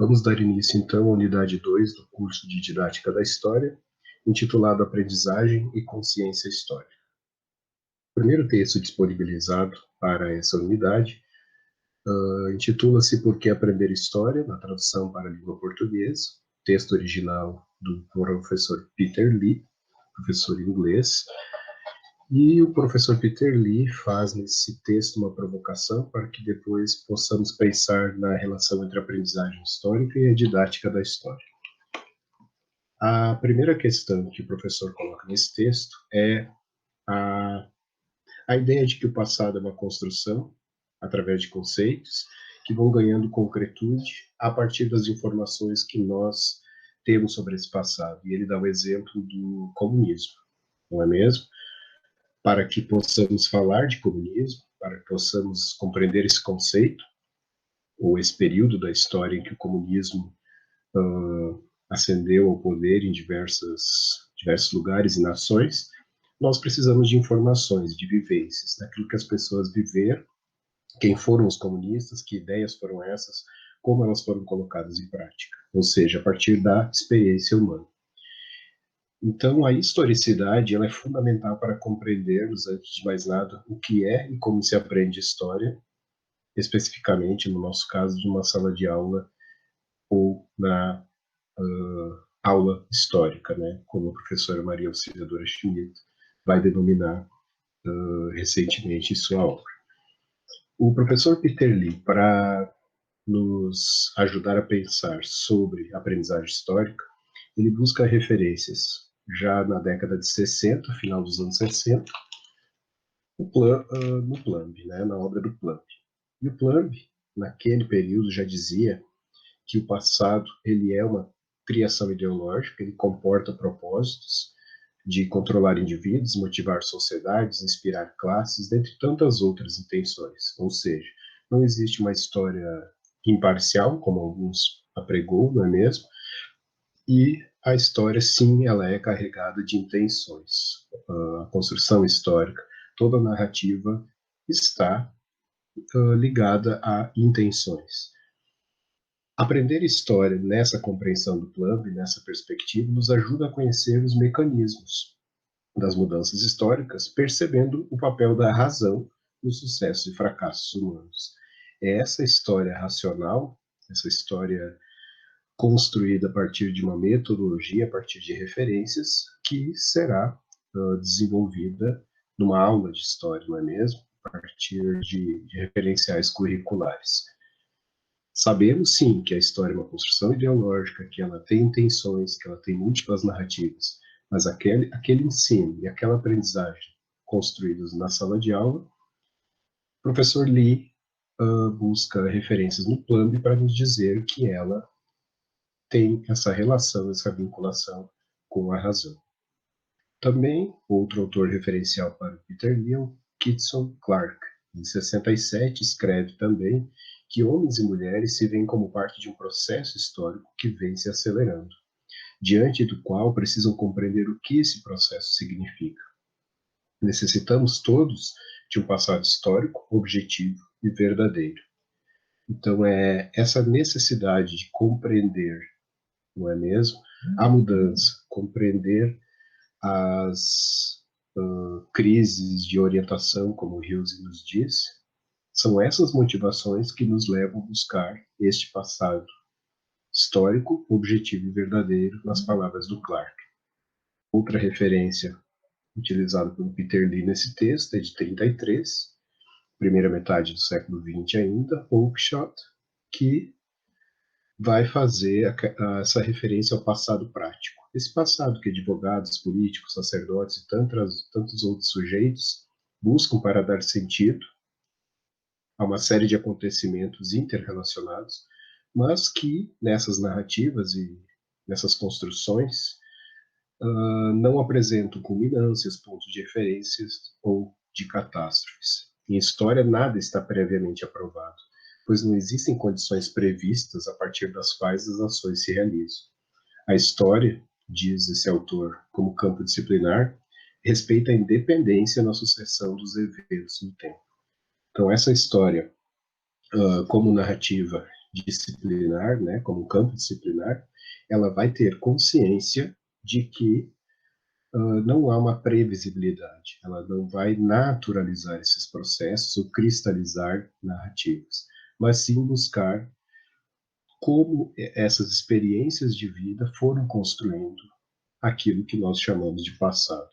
Vamos dar início, então, à unidade 2 do curso de Didática da História, intitulado Aprendizagem e Consciência Histórica. O primeiro texto disponibilizado para essa unidade intitula-se Por que Aprender História, na tradução para a língua portuguesa, texto original do professor Peter Lee, professor inglês, e o professor Peter Lee faz nesse texto uma provocação para que depois possamos pensar na relação entre a aprendizagem histórica e a didática da história. A primeira questão que o professor coloca nesse texto é a ideia de que o passado é uma construção, através de conceitos, que vão ganhando concretude a partir das informações que nós temos sobre esse passado. E ele dá o exemplo do comunismo, não é mesmo? Para que possamos falar de comunismo, para que possamos compreender esse conceito, ou esse período da história em que o comunismo ascendeu ao poder em diversos lugares e nações, nós precisamos de informações, de vivências, daquilo que as pessoas viveram, quem foram os comunistas, que ideias foram essas, como elas foram colocadas em prática, ou seja, a partir da experiência humana. Então, a historicidade ela é fundamental para compreendermos, antes de mais nada, o que é e como se aprende história, especificamente, no nosso caso, de uma sala de aula ou na aula histórica, né, como a professora Maria Auxiliadora Schmidt vai denominar recentemente em sua obra. O professor Peter Lee, para nos ajudar a pensar sobre a aprendizagem histórica, ele busca referências já na década de 60, final dos anos 60, no Plumb, né, na obra do Plumb. E o Plumb, naquele período, já dizia que o passado ele é uma criação ideológica, ele comporta propósitos de controlar indivíduos, motivar sociedades, inspirar classes, dentre tantas outras intenções. Ou seja, não existe uma história imparcial, como alguns apregou, não é mesmo? E a história, sim, ela é carregada de intenções. A construção histórica, toda a narrativa está ligada a intenções. Aprender história nessa compreensão do plano e nessa perspectiva nos ajuda a conhecer os mecanismos das mudanças históricas, percebendo o papel da razão no sucesso e fracassos humanos. É essa história racional, essa história construída a partir de uma metodologia, a partir de referências, que será desenvolvida numa aula de história, não é mesmo? A partir de referenciais curriculares. Sabemos, sim, que a história é uma construção ideológica, que ela tem intenções, que ela tem múltiplas narrativas, mas aquele ensino e aquela aprendizagem construídos na sala de aula, o professor Lee busca referências no Plumb para nos dizer que ela tem essa relação, essa vinculação com a razão. Também, outro autor referencial para Peter Lee, Kitson Clark, em 67, escreve também que homens e mulheres se veem como parte de um processo histórico que vem se acelerando, diante do qual precisam compreender o que esse processo significa. Necessitamos todos de um passado histórico, objetivo e verdadeiro. Então, é essa necessidade de compreender, não é mesmo? A mudança, compreender as crises de orientação, como Hughes nos diz, são essas motivações que nos levam a buscar este passado histórico, objetivo e verdadeiro, nas palavras do Clark. Outra referência utilizada pelo Peter Lee nesse texto é de 33, primeira metade do século XX ainda, Oakeshott, que vai fazer essa referência ao passado prático. Esse passado que advogados, políticos, sacerdotes e tantos outros sujeitos buscam para dar sentido a uma série de acontecimentos interrelacionados, mas que nessas narrativas e nessas construções não apresentam culminâncias, pontos de referências ou de catástrofes. Em história, nada está previamente aprovado, pois não existem condições previstas a partir das quais as ações se realizam. A história, diz esse autor, como campo disciplinar, respeita a independência na sucessão dos eventos no tempo. Então, essa história, como narrativa disciplinar, né, como um campo disciplinar, ela vai ter consciência de que não há uma previsibilidade, ela não vai naturalizar esses processos ou cristalizar narrativas, mas sim buscar como essas experiências de vida foram construindo aquilo que nós chamamos de passado.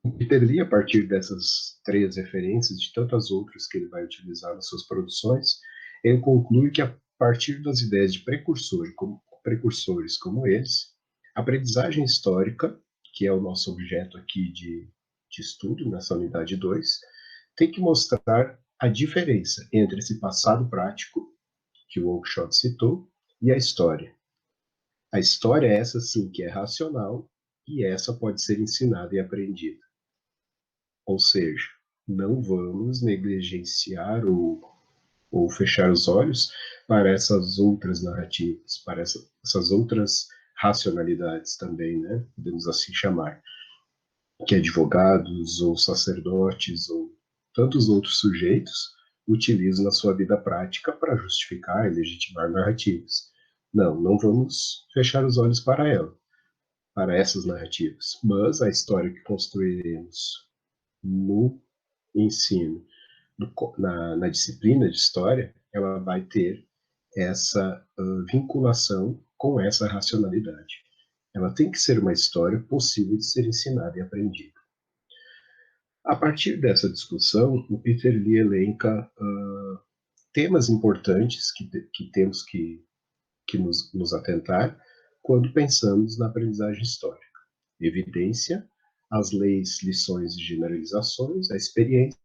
O Peter Lee, a partir dessas três referências, de tantas outras que ele vai utilizar nas suas produções, ele conclui que a partir das ideias de precursores como eles, a aprendizagem histórica, que é o nosso objeto aqui de estudo nessa unidade 2, tem que mostrar a diferença entre esse passado prático, que o Oakeshott citou, e a história. A história é essa sim que é racional e essa pode ser ensinada e aprendida. Ou seja, não vamos negligenciar ou fechar os olhos para essas outras narrativas, para essas outras racionalidades também, né? Podemos assim chamar, que advogados ou sacerdotes ou tantos outros sujeitos utilizam na sua vida prática para justificar e legitimar narrativas. Não vamos fechar os olhos para ela, para essas narrativas, mas a história que construiremos no ensino, na disciplina de história, ela vai ter essa vinculação com essa racionalidade. Ela tem que ser uma história possível de ser ensinada e aprendida. A partir dessa discussão, o Peter Lee elenca temas importantes que temos que nos atentar quando pensamos na aprendizagem histórica. Evidência, as leis, lições e generalizações, a experiência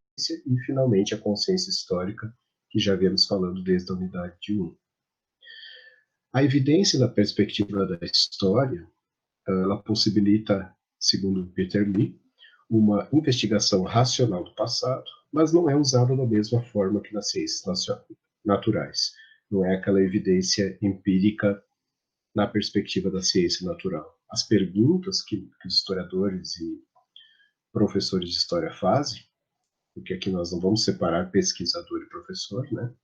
e, finalmente, a consciência histórica, que já viemos falando desde a unidade 1. A evidência na perspectiva da história, ela possibilita, segundo Peter Lee, uma investigação racional do passado, mas não é usada da mesma forma que nas ciências naturais. Não é aquela evidência empírica na perspectiva da ciência natural. As perguntas que os historiadores e professores de história fazem, porque aqui nós não vamos separar pesquisador e professor, né?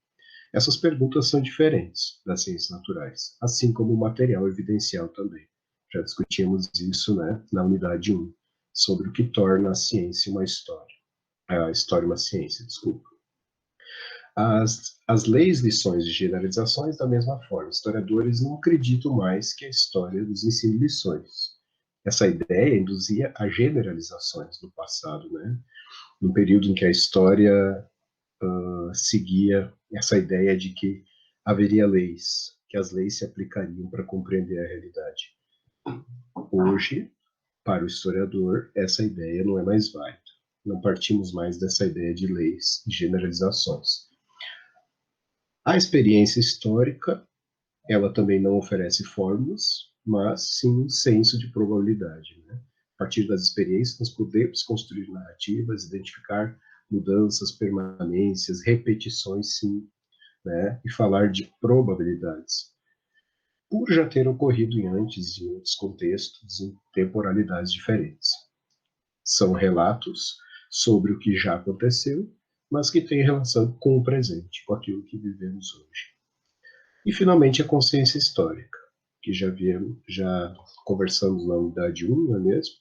Essas perguntas são diferentes das ciências naturais, assim como o material evidencial também. Já discutimos isso, né, na unidade 1, sobre o que torna a ciência uma história. A história uma ciência, desculpa. As leis, lições e generalizações, da mesma forma. Historiadores não acreditam mais que a história nos ensina lições. Essa ideia induzia a generalizações no passado, né? Num período em que a história seguia essa ideia de que haveria leis, que as leis se aplicariam para compreender a realidade. Hoje, para o historiador, essa ideia não é mais válida. Não partimos mais dessa ideia de leis e generalizações. A experiência histórica, ela também não oferece fórmulas, mas sim um senso de probabilidade, né? A partir das experiências, nós podemos construir narrativas, identificar mudanças, permanências, repetições, sim, né? E falar de probabilidades, por já ter ocorrido antes, em outros contextos, em temporalidades diferentes. São relatos sobre o que já aconteceu, mas que têm relação com o presente, com aquilo que vivemos hoje. E, finalmente, a consciência histórica, que já conversamos na unidade 1, não é mesmo?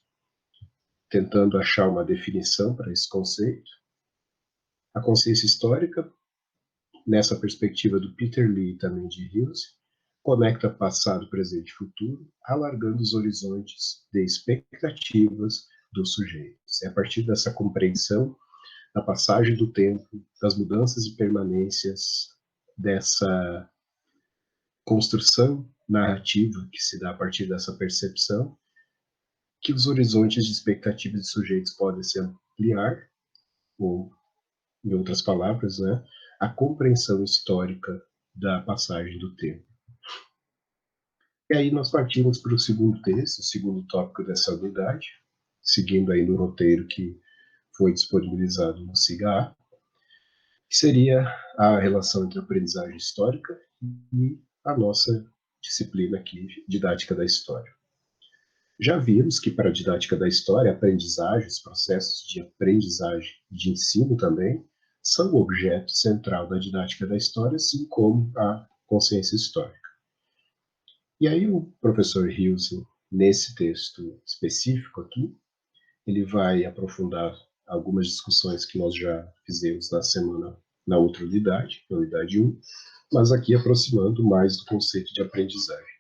Tentando achar uma definição para esse conceito. A consciência histórica, nessa perspectiva do Peter Lee e também de Hughes, conecta passado, presente e futuro, alargando os horizontes de expectativas dos sujeitos. É a partir dessa compreensão da passagem do tempo, das mudanças e permanências, dessa construção narrativa que se dá a partir dessa percepção, que os horizontes de expectativas de sujeitos podem se ampliar, ou, em outras palavras, né, a compreensão histórica da passagem do tempo. E aí nós partimos para o segundo texto, o segundo tópico dessa unidade, seguindo aí no roteiro que foi disponibilizado no SIGA, que seria a relação entre a aprendizagem histórica e a nossa disciplina aqui, didática da história. Já vimos que para a didática da história, a aprendizagem, os processos de aprendizagem e de ensino também, são o objeto central da didática da história, assim como a consciência histórica. E aí o professor Hilsing, nesse texto específico aqui, ele vai aprofundar algumas discussões que nós já fizemos na outra unidade, na unidade 1, mas aqui aproximando mais do conceito de aprendizagem.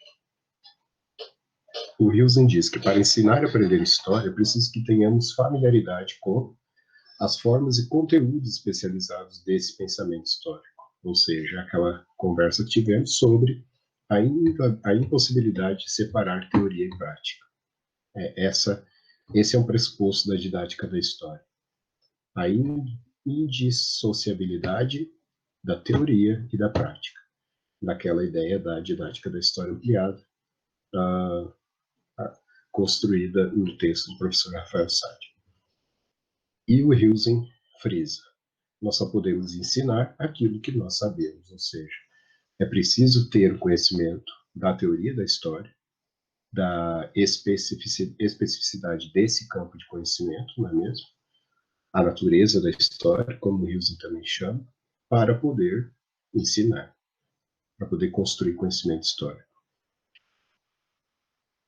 O Hilsing diz que para ensinar e aprender história, é preciso que tenhamos familiaridade com as formas e conteúdos especializados desse pensamento histórico, ou seja, aquela conversa que tivemos sobre a impossibilidade de separar teoria e prática. Esse é um pressuposto da didática da história. A indissociabilidade da teoria e da prática, naquela ideia da didática da história ampliada, construída no texto do professor Rafael Sade. E o Hilsing frisa: nós só podemos ensinar aquilo que nós sabemos, ou seja, é preciso ter conhecimento da teoria da história, da especificidade desse campo de conhecimento, não é mesmo? A natureza da história, como o Hilsing também chama, para poder ensinar, para poder construir conhecimento histórico.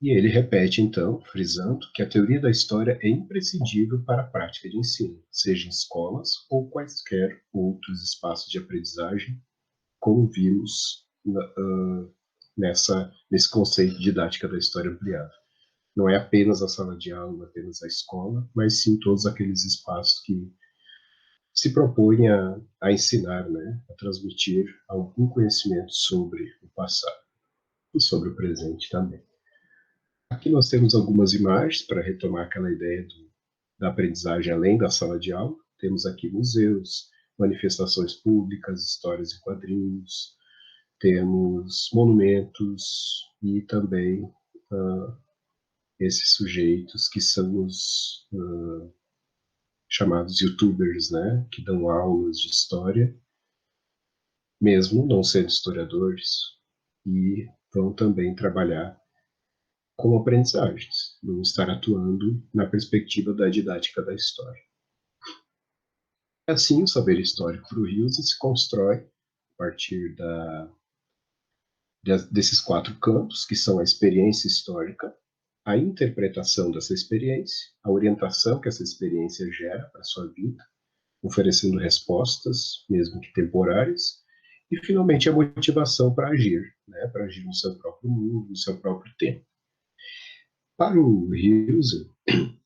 E ele repete, então, frisando que a teoria da história é imprescindível para a prática de ensino, seja em escolas ou quaisquer outros espaços de aprendizagem, como vimos nesse conceito de didática da história ampliada. Não é apenas a sala de aula, apenas a escola, mas sim todos aqueles espaços que se propõem a ensinar, né, a transmitir algum conhecimento sobre o passado e sobre o presente também. Aqui nós temos algumas imagens para retomar aquela ideia da aprendizagem além da sala de aula. Temos aqui museus, manifestações públicas, histórias em quadrinhos, temos monumentos e também esses sujeitos que são os chamados youtubers, né, que dão aulas de história, mesmo não sendo historiadores, e vão também trabalhar com aprendizagens, vão estar atuando na perspectiva da didática da história. Assim, o saber histórico para o Hilsing se constrói a partir desses 4 campos, que são a experiência histórica, a interpretação dessa experiência, a orientação que essa experiência gera para a sua vida, oferecendo respostas, mesmo que temporárias, e, finalmente, a motivação para agir, né, para agir no seu próprio mundo, no seu próprio tempo. Para o Hilsing,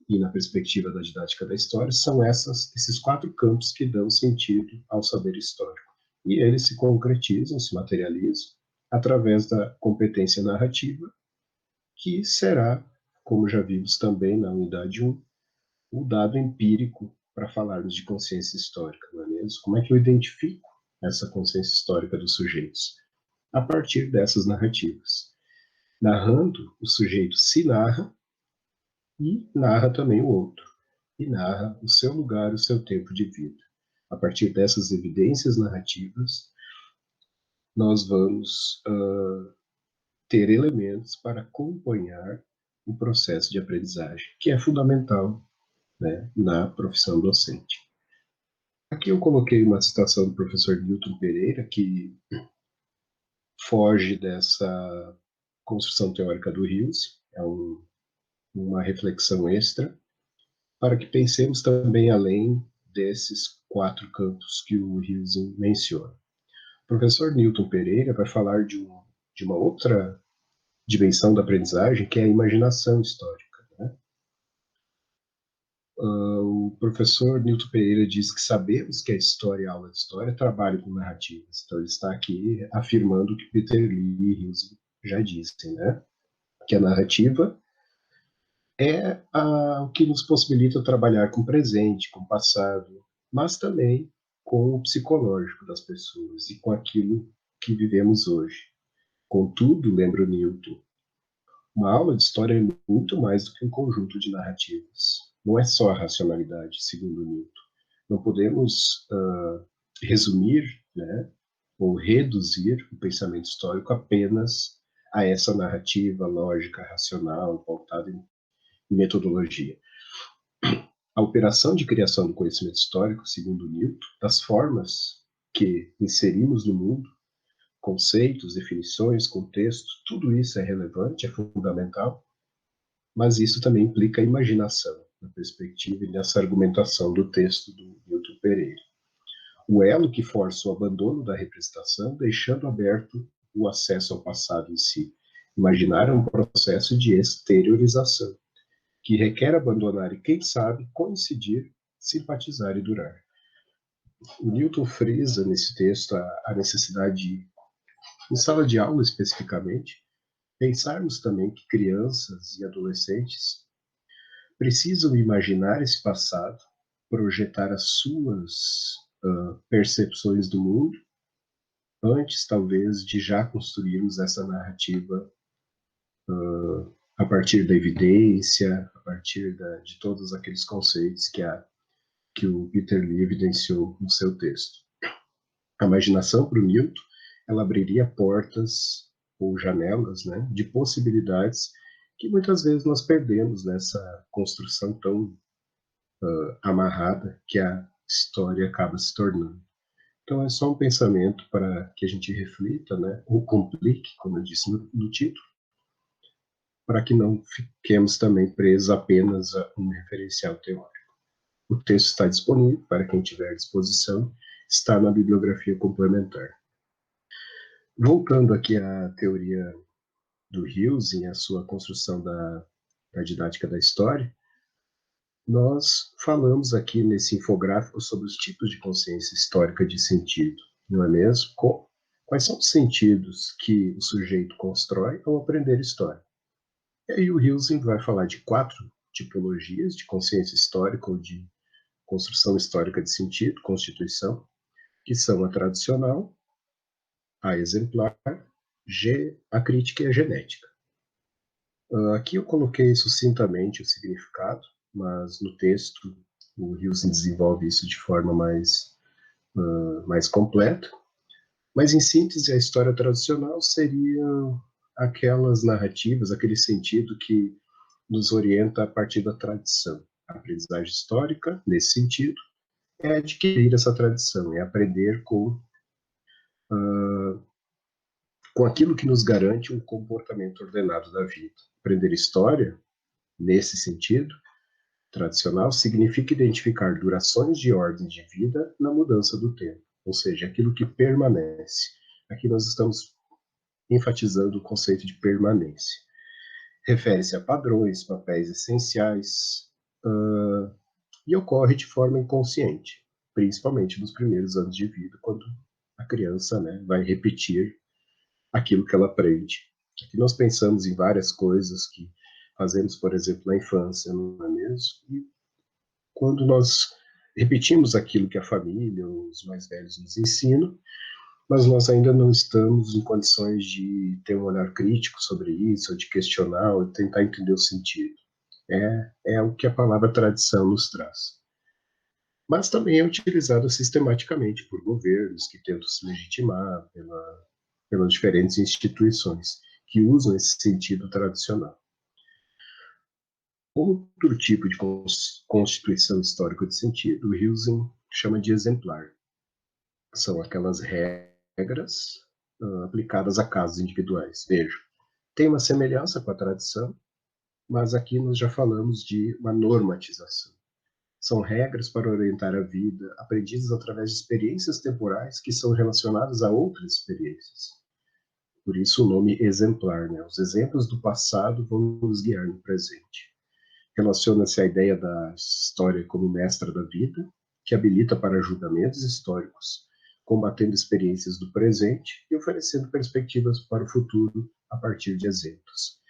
e na perspectiva da didática da história, são esses 4 campos que dão sentido ao saber histórico. E eles se concretizam, se materializam, através da competência narrativa, que será, como já vimos também na unidade 1, o dado empírico para falarmos de consciência histórica, não é mesmo? Como é que eu identifico essa consciência histórica dos sujeitos? A partir dessas narrativas. Narrando, o sujeito se narra e narra também o outro, e narra o seu lugar, o seu tempo de vida. A partir dessas evidências narrativas, nós vamos ter elementos para acompanhar o processo de aprendizagem, que é fundamental, né, na profissão docente. Aqui eu coloquei uma citação do professor Newton Pereira, que foge dessa construção teórica do Hilsing, é uma reflexão extra, para que pensemos também além desses 4 campos que o Hilsing menciona. O professor Newton Pereira vai falar de uma outra dimensão da aprendizagem, que é a imaginação histórica. Né? O professor Newton Pereira diz que sabemos que a história e a aula de história trabalham com narrativas. Então, ele está aqui afirmando o que Peter Lee e Hilsing já dizem, né? Que a narrativa é o que nos possibilita trabalhar com o presente, com o passado, mas também com o psicológico das pessoas e com aquilo que vivemos hoje. Contudo, lembra o Newton, uma aula de história é muito mais do que um conjunto de narrativas. Não é só a racionalidade, segundo Newton. Não podemos resumir, né, ou reduzir o pensamento histórico apenas a essa narrativa lógica, racional, pautada em metodologia. A operação de criação do conhecimento histórico, segundo Newton, das formas que inserimos no mundo, conceitos, definições, contextos, tudo isso é relevante, é fundamental, mas isso também implica a imaginação, na perspectiva e nessa argumentação do texto do Newton Pereira. O elo que força o abandono da representação, deixando aberto o acesso ao passado em si. Imaginar é um processo de exteriorização, que requer abandonar e, quem sabe, coincidir, simpatizar e durar. O Newton frisa nesse texto a necessidade de, em sala de aula especificamente, pensarmos também que crianças e adolescentes precisam imaginar esse passado, projetar as suas percepções do mundo, antes talvez de já construirmos essa narrativa a partir da evidência, a partir de todos aqueles conceitos que o Peter Lee evidenciou no seu texto. A imaginação para o Newton, ela abriria portas ou janelas, né, de possibilidades que muitas vezes nós perdemos nessa construção tão amarrada que a história acaba se tornando. Então é só um pensamento para que a gente reflita, né, ou complique, como eu disse no título, para que não fiquemos também presos apenas a um referencial teórico. O texto está disponível para quem tiver à disposição, está na bibliografia complementar. Voltando aqui à teoria do Hughes e à sua construção da didática da história, nós falamos aqui nesse infográfico sobre os tipos de consciência histórica de sentido, não é mesmo? Quais são os sentidos que o sujeito constrói ao aprender história? E aí o Hughes vai falar de 4 tipologias de consciência histórica ou de construção histórica de sentido, constituição, que são a tradicional, a exemplar, a crítica e a genética. Aqui eu coloquei sucintamente o significado, mas no texto o Hughes desenvolve isso de forma mais completa. Mas, em síntese, a história tradicional seria aquelas narrativas, aquele sentido que nos orienta a partir da tradição. A aprendizagem histórica, nesse sentido, é adquirir essa tradição, é aprender com aquilo que nos garante um comportamento ordenado da vida. Aprender história, nesse sentido, tradicional, significa identificar durações de ordem de vida na mudança do tempo, ou seja, aquilo que permanece. Aqui nós estamos enfatizando o conceito de permanência. Refere-se a padrões, papéis essenciais, e ocorre de forma inconsciente, principalmente nos primeiros anos de vida, quando a criança, né, vai repetir aquilo que ela aprende. Aqui nós pensamos em várias coisas que fazemos, por exemplo, na infância, não é mesmo? E quando nós repetimos aquilo que a família, os mais velhos nos ensinam, mas nós ainda não estamos em condições de ter um olhar crítico sobre isso, ou de questionar, ou de tentar entender o sentido. É o que a palavra tradição nos traz. Mas também é utilizada sistematicamente por governos que tentam se legitimar pelas diferentes instituições que usam esse sentido tradicional. Outro tipo de constituição histórica de sentido, o Hughes chama de exemplar. São aquelas regras aplicadas a casos individuais. Veja, tem uma semelhança com a tradição, mas aqui nós já falamos de uma normatização. São regras para orientar a vida, aprendidas através de experiências temporais que são relacionadas a outras experiências. Por isso o nome exemplar, né? Os exemplos do passado vão nos guiar no presente. Relaciona-se à ideia da história como mestra da vida, que habilita para julgamentos históricos, combatendo experiências do presente e oferecendo perspectivas para o futuro a partir de exemplos.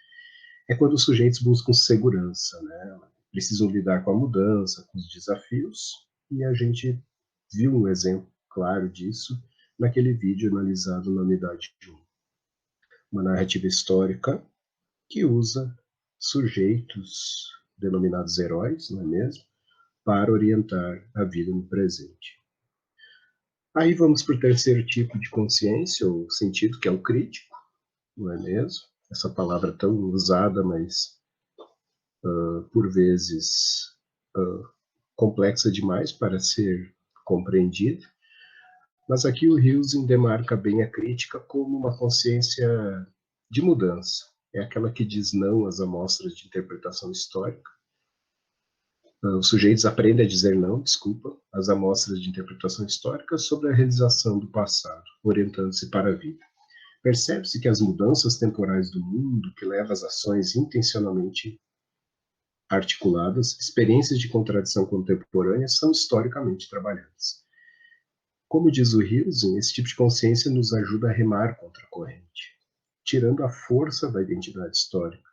É quando os sujeitos buscam segurança, né? Precisam lidar com a mudança, com os desafios, e a gente viu um exemplo claro disso naquele vídeo analisado na unidade 1. Uma narrativa histórica que usa sujeitos denominados heróis, não é mesmo, para orientar a vida no presente. Aí vamos para o terceiro tipo de consciência, ou sentido, que é o crítico, não é mesmo? Essa palavra tão usada, mas por vezes complexa demais para ser compreendida, mas aqui o Hilsen demarca bem a crítica como uma consciência de mudança. É aquela que diz não às amostras de interpretação histórica. Os sujeitos aprendem a dizer não, desculpa, às amostras de interpretação histórica sobre a realização do passado, orientando-se para a vida. Percebe-se que as mudanças temporais do mundo, que levam às ações intencionalmente articuladas, experiências de contradição contemporânea, são historicamente trabalhadas. Como diz o Hilsen, esse tipo de consciência nos ajuda a remar contra a corrente, tirando a força da identidade histórica.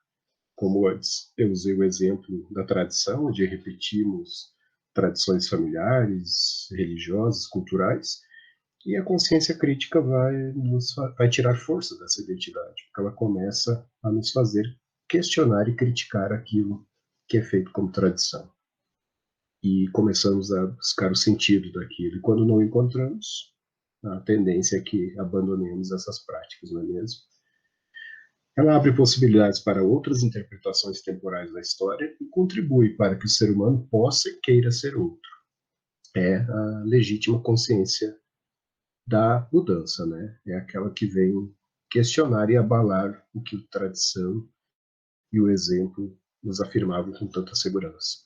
Como antes eu usei o exemplo da tradição, onde repetimos tradições familiares, religiosas, culturais, e a consciência crítica vai tirar força dessa identidade, porque ela começa a nos fazer questionar e criticar aquilo que é feito como tradição. E começamos a buscar o sentido daquilo. E quando não encontramos, a tendência é que abandonemos essas práticas, não é mesmo? Ela abre possibilidades para outras interpretações temporais da história e contribui para que o ser humano possa e queira ser outro. É a legítima consciência da mudança, né? É aquela que vem questionar e abalar o que a tradição e o exemplo nos afirmavam com tanta segurança.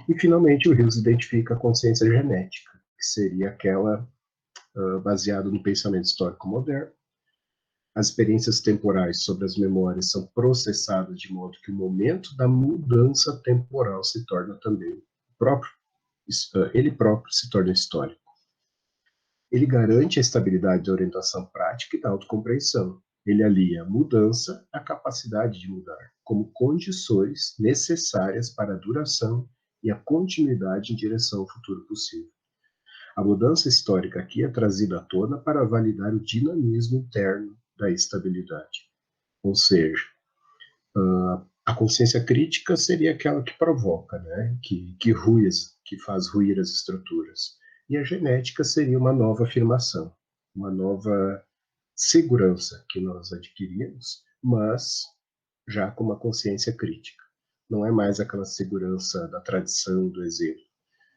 E, finalmente, o Hills identifica a consciência genética, que seria aquela baseada no pensamento histórico moderno. As experiências temporais sobre as memórias são processadas de modo que o momento da mudança temporal se torna também próprio, ele próprio se torna histórico. Ele garante a estabilidade da orientação prática e da autocompreensão. Ele alia a mudança à capacidade de mudar, como condições necessárias para a duração e a continuidade em direção ao futuro possível. A mudança histórica aqui é trazida à tona para validar o dinamismo interno da estabilidade. Ou seja, a consciência crítica seria aquela que provoca, né? que faz ruir as estruturas. E a genética seria uma nova afirmação, uma nova segurança que nós adquirimos, mas já com uma consciência crítica. Não é mais aquela segurança da tradição, do exemplo,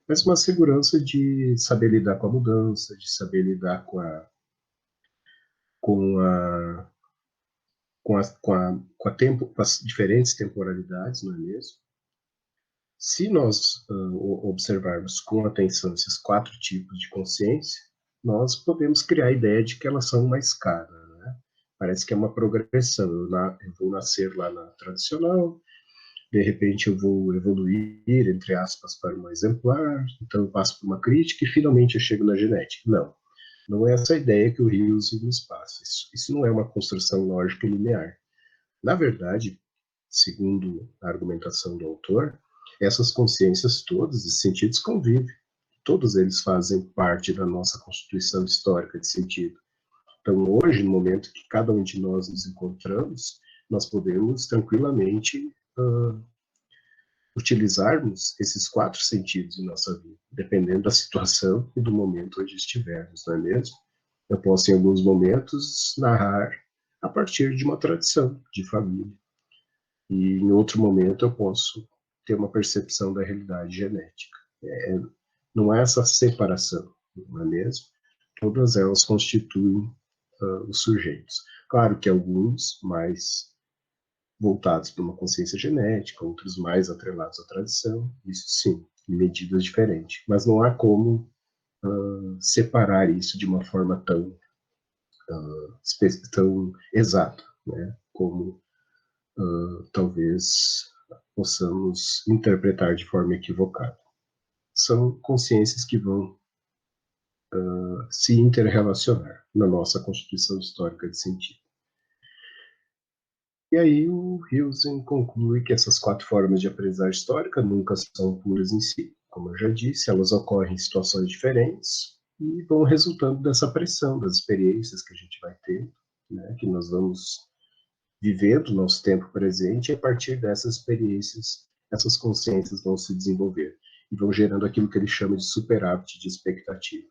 mas uma segurança de saber lidar com a mudança, de saber lidar com a com as diferentes temporalidades, não é mesmo? Se nós observarmos com atenção esses 4 tipos de consciência, nós podemos criar a ideia de que elas são uma escada, né? Parece que é uma progressão. Eu vou nascer lá na tradicional, de repente eu vou evoluir, entre aspas, para uma exemplar, então eu passo por uma crítica e finalmente eu chego na genética. Não, não é essa a ideia que o Hills nos passa. Isso não é uma construção lógica linear. Na verdade, segundo a argumentação do autor, essas consciências todas, esses sentidos convivem. Todos eles fazem parte da nossa constituição histórica de sentido. Então, hoje, no momento que cada um de nós nos encontramos, nós podemos tranquilamente utilizarmos esses 4 sentidos em nossa vida, dependendo da situação e do momento onde estivermos, não é mesmo? Eu posso, em alguns momentos, narrar a partir de uma tradição de família. E em outro momento eu posso ter uma percepção da realidade genética. Não é essa separação, não é mesmo? Todas elas constituem os sujeitos. Claro que alguns mais voltados para uma consciência genética, outros mais atrelados à tradição, isso sim, em medidas diferentes. Mas não há como separar isso de uma forma tão exata, né? Como talvez possamos interpretar de forma equivocada. São consciências que vão se interrelacionar na nossa constituição histórica de sentido. E aí o Hilsen conclui que essas 4 formas de aprendizagem histórica nunca são puras em si, como eu já disse, elas ocorrem em situações diferentes e vão resultando dessa pressão das experiências que a gente vai ter, né, que nós vamos vivendo no nosso tempo presente, e a partir dessas experiências, essas consciências vão se desenvolver e vão gerando aquilo que ele chama de superávit de expectativa.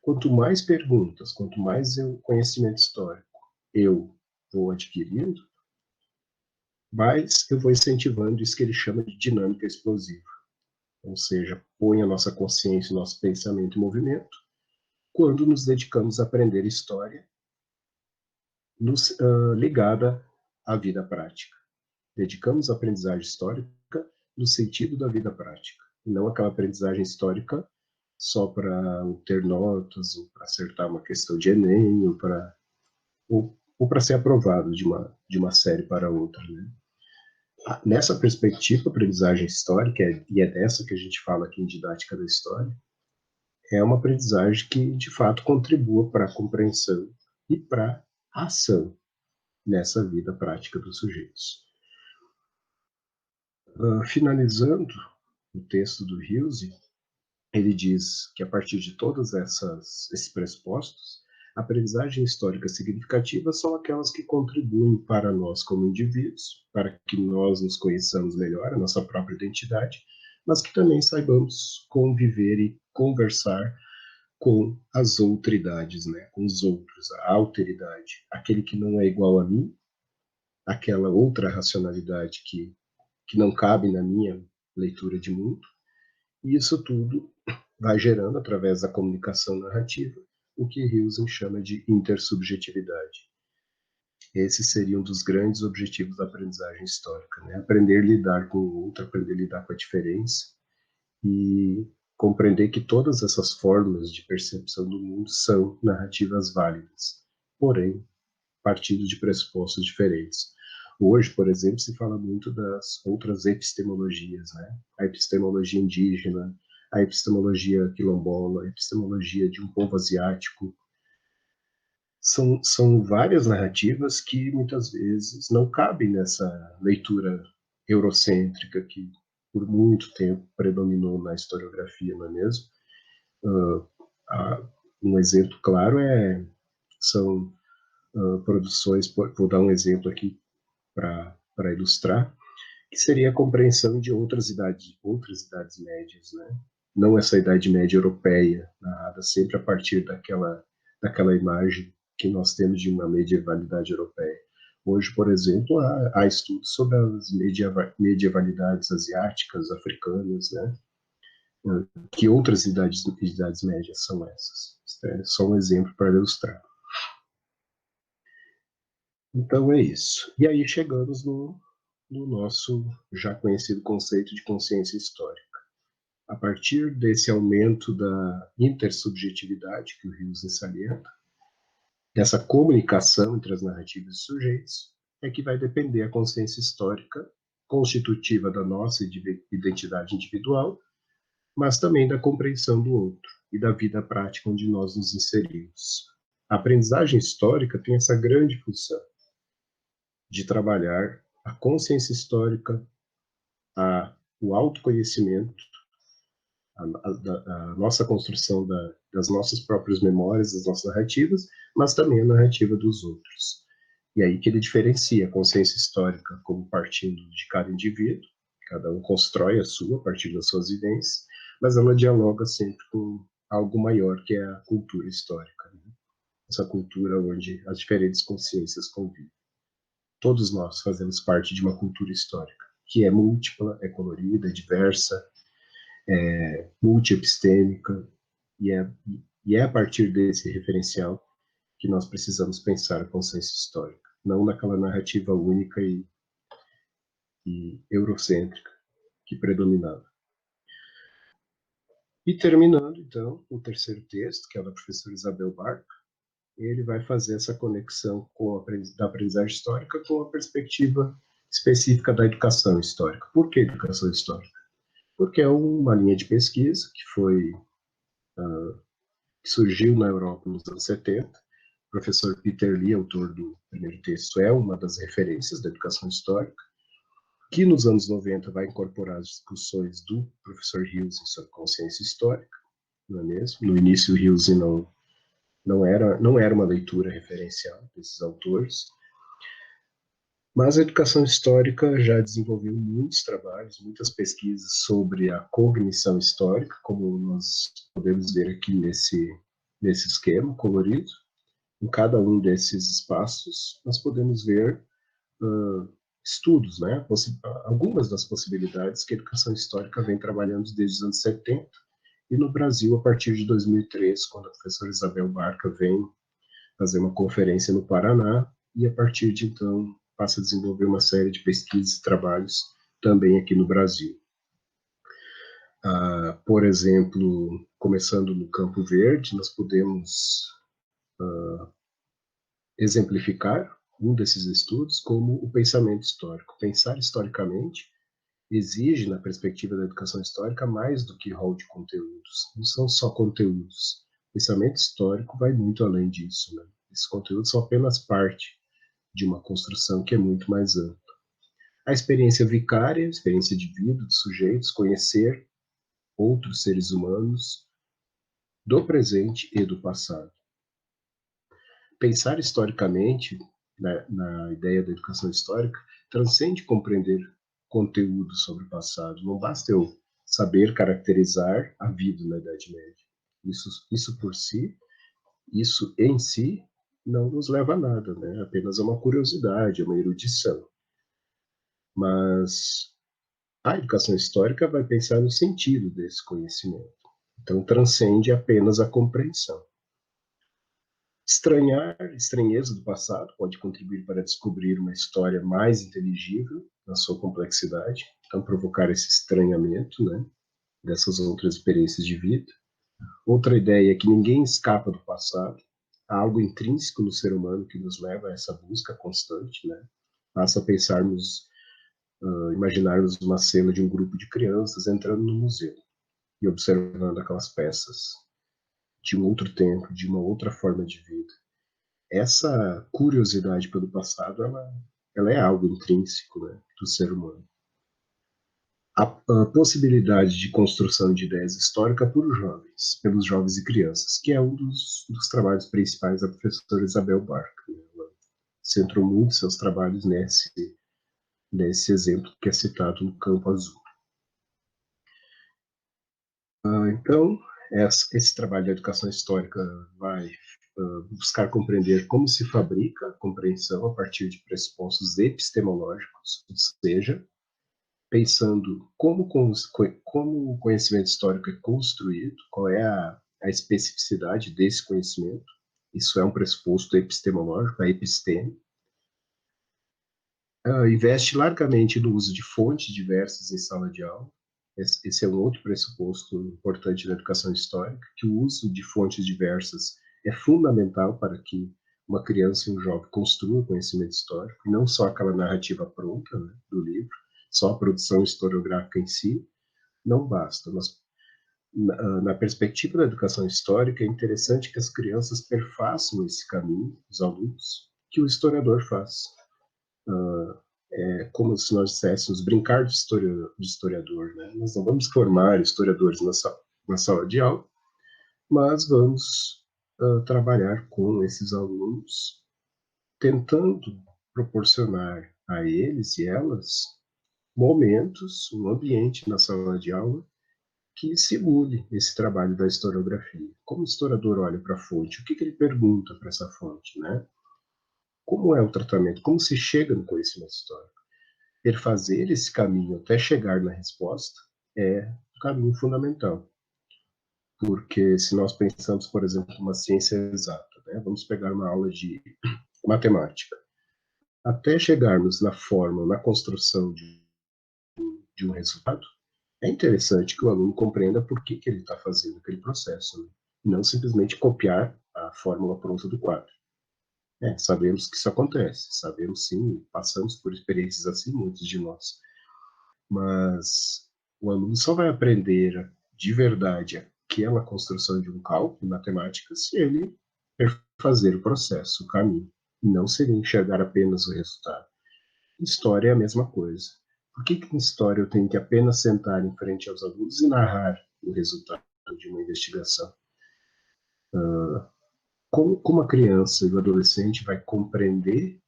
Quanto mais perguntas, quanto mais conhecimento histórico eu vou adquirindo, mais eu vou incentivando isso que ele chama de dinâmica explosiva. ou seja, põe a nossa consciência, o nosso pensamento em movimento, quando nos dedicamos a aprender história ligada à vida prática. Dedicamos a aprendizagem histórica no sentido da vida prática, e não aquela aprendizagem histórica só para obter notas, ou para acertar uma questão de Enem, ou para ser aprovado de uma série para outra. Né? Nessa perspectiva, a aprendizagem histórica, e é dessa que a gente fala aqui em Didática da História, é uma aprendizagem que, de fato, contribua para a compreensão e para a ação nessa vida prática dos sujeitos. Finalizando o texto do Hilse, ele diz que, a partir de todos esses pressupostos, a aprendizagem histórica significativa são aquelas que contribuem para nós como indivíduos, para que nós nos conheçamos melhor, a nossa própria identidade, mas que também saibamos conviver e conversar com as outridades, né? Com os outros, a alteridade, aquele que não é igual a mim, aquela outra racionalidade que não cabe na minha leitura de mundo, e isso tudo vai gerando, através da comunicação narrativa, o que Hilsen chama de intersubjetividade. Esse seria um dos grandes objetivos da aprendizagem histórica, né? Aprender a lidar com o outro, aprender a lidar com a diferença e compreender que todas essas formas de percepção do mundo são narrativas válidas, porém, partindo de pressupostos diferentes. Hoje, por exemplo, se fala muito das outras epistemologias, né? A epistemologia indígena, a epistemologia quilombola, a epistemologia de um povo asiático. São várias narrativas que muitas vezes não cabem nessa leitura eurocêntrica que por muito tempo predominou na historiografia, não é mesmo? Um exemplo claro são produções, vou dar um exemplo aqui para ilustrar, que seria a compreensão de outras idades médias, né? Não essa Idade Média europeia, narrada sempre a partir daquela imagem que nós temos de uma medievalidade europeia. Hoje, por exemplo, há estudos sobre as medievalidades asiáticas, africanas, né? Que outras idades médias são essas? É só um exemplo para ilustrar. Então é isso. E aí chegamos no nosso já conhecido conceito de consciência histórica. A partir desse aumento da intersubjetividade que o Hilsen salienta, dessa comunicação entre as narrativas e sujeitos, é que vai depender a consciência histórica constitutiva da nossa identidade individual, mas também da compreensão do outro e da vida prática onde nós nos inserimos. A aprendizagem histórica tem essa grande função de trabalhar a consciência histórica, o autoconhecimento, a nossa construção das nossas próprias memórias, das nossas narrativas, mas também a narrativa dos outros. E aí que ele diferencia a consciência histórica como partindo de cada indivíduo, cada um constrói a sua a partir das suas vivências, mas ela dialoga sempre com algo maior, que é a cultura histórica. Né? Essa cultura onde as diferentes consciências convivem. Todos nós fazemos parte de uma cultura histórica, que é múltipla, é colorida, é diversa, multiepistêmica, e é a partir desse referencial que nós precisamos pensar a consciência histórica, não naquela narrativa única e eurocêntrica que predominava. E terminando, então, o terceiro texto, que é da professora Isabel Barca, ele vai fazer essa conexão da aprendizagem histórica com a perspectiva específica da educação histórica. Por que educação histórica? Porque é uma linha de pesquisa que surgiu na Europa nos anos 70. O professor Peter Lee, autor do primeiro texto, é uma das referências da educação histórica, que nos anos 90 vai incorporar as discussões do professor Hilse sobre consciência histórica, não é mesmo? No início, o Hilse não era uma leitura referencial desses autores, mas a educação histórica já desenvolveu muitos trabalhos, muitas pesquisas sobre a cognição histórica, como nós podemos ver aqui nesse esquema colorido. Em cada um desses espaços, nós podemos ver estudos, né? Algumas das possibilidades que a educação histórica vem trabalhando desde os anos 70, e no Brasil, a partir de 2003, quando a professora Isabel Barca vem fazer uma conferência no Paraná, e a partir de então passa a desenvolver uma série de pesquisas e trabalhos também aqui no Brasil. Por exemplo, começando no Campo Verde, nós podemos exemplificar um desses estudos como o pensamento histórico. Pensar historicamente exige, na perspectiva da educação histórica, mais do que rol de conteúdos. Não são só conteúdos. O pensamento histórico vai muito além disso, né? Esses conteúdos são apenas parte de uma construção que é muito mais ampla. A experiência vicária, a experiência de vida dos sujeitos, conhecer outros seres humanos do presente e do passado. Pensar historicamente, na ideia da educação histórica, transcende compreender conteúdo sobre o passado. Não basta eu saber caracterizar a vida na Idade Média. Isso por si, isso em si, não nos leva a nada, né? Apenas a uma curiosidade, a uma erudição. Mas a educação histórica vai pensar no sentido desse conhecimento. Então, transcende apenas a compreensão. Estranheza do passado pode contribuir para descobrir uma história mais inteligível na sua complexidade, então provocar esse estranhamento, né, dessas outras experiências de vida. Outra ideia é que ninguém escapa do passado, há algo intrínseco no ser humano que nos leva a essa busca constante, né? Basta pensarmos, imaginarmos uma cena de um grupo de crianças entrando no museu e observando aquelas peças de um outro tempo, de uma outra forma de vida. Essa curiosidade pelo passado, ela é algo intrínseco, né, do ser humano. A possibilidade de construção de ideias históricas pelos jovens e crianças, que é um dos trabalhos principais da professora Isabel Barca. Né? Ela centrou muito seus trabalhos nesse exemplo que é citado no Campo Azul. Então, esse trabalho de educação histórica vai buscar compreender como se fabrica a compreensão a partir de pressupostos epistemológicos, ou seja, pensando como o conhecimento histórico é construído, qual é a especificidade desse conhecimento. Isso é um pressuposto epistemológico, a episteme. Investe largamente no uso de fontes diversas em sala de aula. Esse é um outro pressuposto importante da educação histórica, que o uso de fontes diversas é fundamental para que uma criança e um jovem construam conhecimento histórico, não só aquela narrativa pronta, né, do livro, só a produção historiográfica em si, não basta. Na perspectiva da educação histórica, é interessante que as crianças perfaçam esse caminho, os alunos, que o historiador faz. É como se nós disséssemos brincar de historiador, né? Nós não vamos formar historiadores na sala de aula, mas vamos trabalhar com esses alunos, tentando proporcionar a eles e elas momentos, um ambiente na sala de aula que simule esse trabalho da historiografia. Como o historiador olha para a fonte, o que ele pergunta para essa fonte, né? Como é o tratamento? Como se chega no conhecimento histórico? Perfazer esse caminho até chegar na resposta é um caminho fundamental. Porque se nós pensamos, por exemplo, uma ciência exata, né? Vamos pegar uma aula de matemática. Até chegarmos na forma, na construção de um resultado, é interessante que o aluno compreenda por que ele está fazendo aquele processo, né? E não simplesmente copiar a fórmula pronta do quadro. Sabemos que isso acontece, sabemos sim, passamos por experiências assim, muitos de nós. Mas o aluno só vai aprender de verdade aquela construção de um cálculo matemática se ele fazer o processo, o caminho, e não se ele enxergar apenas o resultado. História é a mesma coisa. Por que em história eu tenho que apenas sentar em frente aos alunos e narrar o resultado de uma investigação? Como a criança e o adolescente vai compreender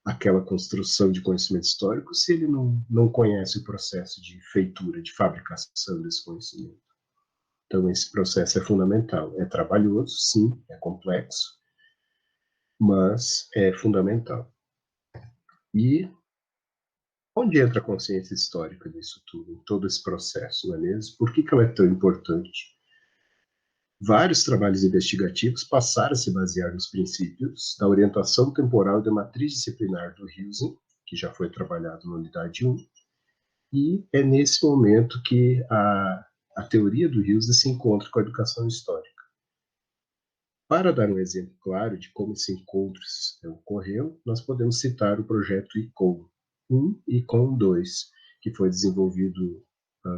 aquela construção de conhecimento histórico se ele não conhece o processo de feitura, de fabricação desse conhecimento? Então, esse processo é fundamental. É trabalhoso, sim, é complexo, mas é fundamental. E Onde entra a consciência histórica nisso tudo, em todo esse processo, não é mesmo? Por que ela é tão importante? Vários trabalhos investigativos passaram a se basear nos princípios da orientação temporal e da matriz disciplinar do Huizing, que já foi trabalhado na unidade 1, e é nesse momento que a teoria do Huizing se encontra com a educação histórica. Para dar um exemplo claro de como esse encontro ocorreu, nós podemos citar o projeto ICOM 1 e ICOM 2, que foi desenvolvido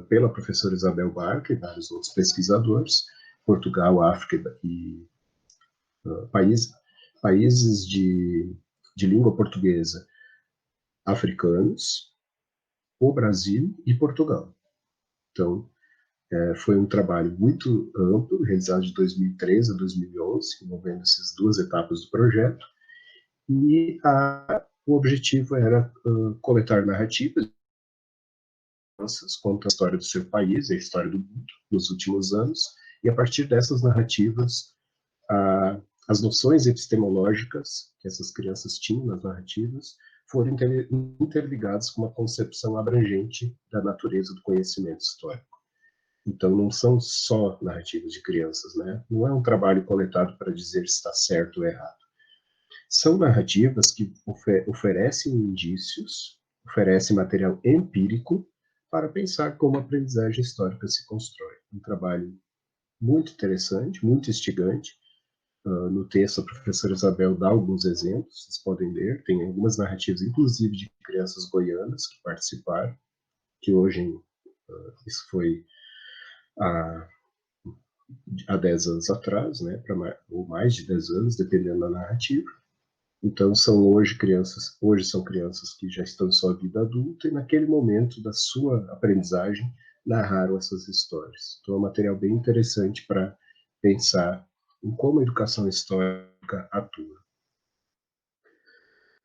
pela professora Isabel Barca e vários outros pesquisadores, Portugal, África e países de língua portuguesa africanos, o Brasil e Portugal. Então, foi um trabalho muito amplo, realizado de 2013 a 2011, envolvendo essas duas etapas do projeto, e o objetivo era coletar narrativas conta a história do seu país, a história do mundo nos últimos anos, e a partir dessas narrativas, as noções epistemológicas que essas crianças tinham nas narrativas foram interligadas com uma concepção abrangente da natureza do conhecimento histórico. Então, não são só narrativas de crianças, né? Não é um trabalho coletado para dizer se está certo ou errado. São narrativas que oferecem indícios, oferecem material empírico para pensar como a aprendizagem histórica se constrói. Um trabalho muito interessante, muito instigante. No texto, a professora Isabel dá alguns exemplos, vocês podem ler. Tem algumas narrativas, inclusive de crianças goianas que participaram, que hoje, isso foi há 10 anos atrás, né, ou mais de 10 anos, dependendo da narrativa. Então, hoje são crianças que já estão em sua vida adulta e naquele momento da sua aprendizagem narraram essas histórias. Então, é um material bem interessante para pensar em como a educação histórica atua.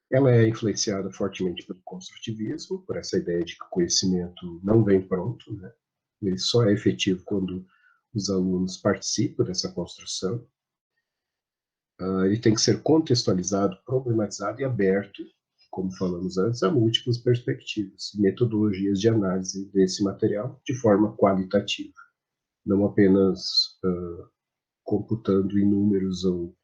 Ela é influenciada fortemente pelo construtivismo, por essa ideia de que o conhecimento não vem pronto, né? Ele só é efetivo quando os alunos participam dessa construção. Ele tem que ser contextualizado, problematizado e aberto, como falamos antes, a múltiplas perspectivas e metodologias de análise desse material de forma qualitativa, não apenas computando em números ou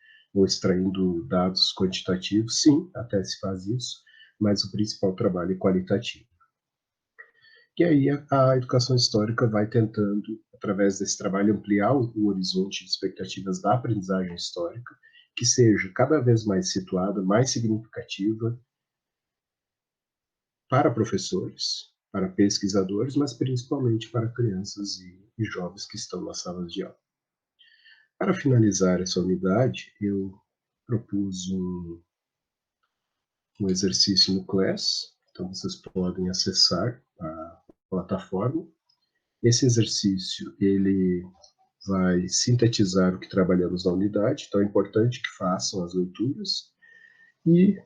extraindo dados quantitativos. Sim, até se faz isso, mas o principal trabalho é qualitativo. E aí a educação histórica vai tentando, através desse trabalho, ampliar o horizonte de expectativas da aprendizagem histórica, que seja cada vez mais situada, mais significativa para professores, para pesquisadores, mas principalmente para crianças e jovens que estão nas salas de aula. Para finalizar essa unidade, eu propus um exercício no Class, então vocês podem acessar a plataforma. Esse exercício, ele vai sintetizar o que trabalhamos na unidade, então é importante que façam as leituras e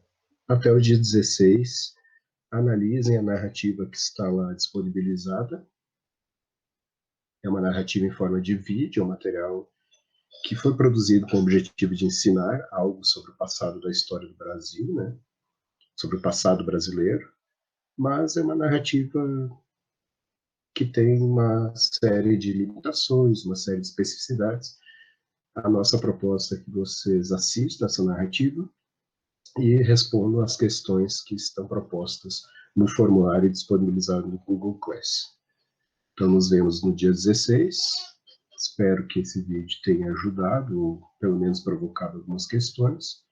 até o dia 16 analisem a narrativa que está lá disponibilizada. É uma narrativa em forma de vídeo, um material que foi produzido com o objetivo de ensinar algo sobre o passado da história do Brasil, né? Sobre o passado brasileiro, mas é uma narrativa que tem uma série de limitações, uma série de especificidades. A nossa proposta é que vocês assistam essa narrativa e respondam às questões que estão propostas no formulário disponibilizado no Google Class. Então, nos vemos no dia 16. Espero que esse vídeo tenha ajudado, ou pelo menos provocado algumas questões.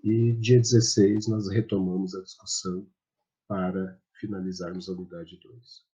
E dia 16 nós retomamos a discussão para finalizarmos a unidade 2.